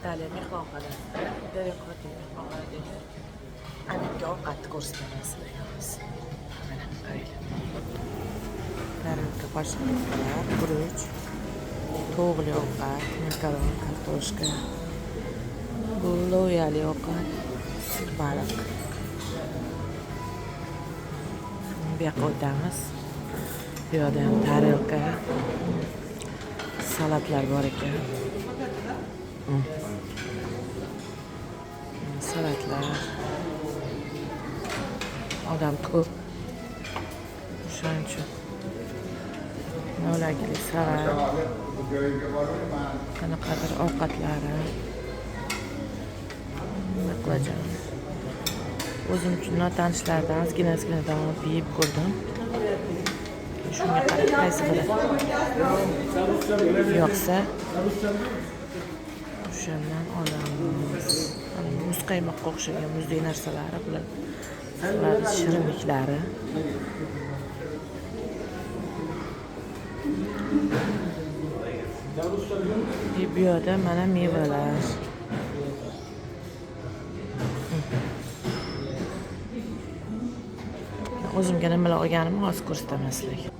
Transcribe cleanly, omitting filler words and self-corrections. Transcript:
Italiya mehmonxonasi, Derekoti mehmonxonadagi anaqaga ovqatni ko'rsataman sizlarga hozir. Mana qayli. Tarelka pashtalar, guruch, tovuqli ovqat, makaron, kartoshka. Bu loyali ovqat, baliq. Bu yoqqa o'tamiz. Bu yerda ham tarelka, salatlar bor ekan. Salatlar. Odam ko'p. O'shaning uchun navlagili salat. Qanaqadir ovqatlari. Nima qilajam? O'zim uchun notanishlardan ozgina olib yeb ko'rdim. Shunga qarab qaysi biri yoqsa o'shandan olamiz. Muz qaymoqqa o'xshagan muzdek narsalari bular. Bularning shirinliklari. Bu yerda mana mevalar. O'zimga nimalar olganimni hozir ko'rsataman sizlarga.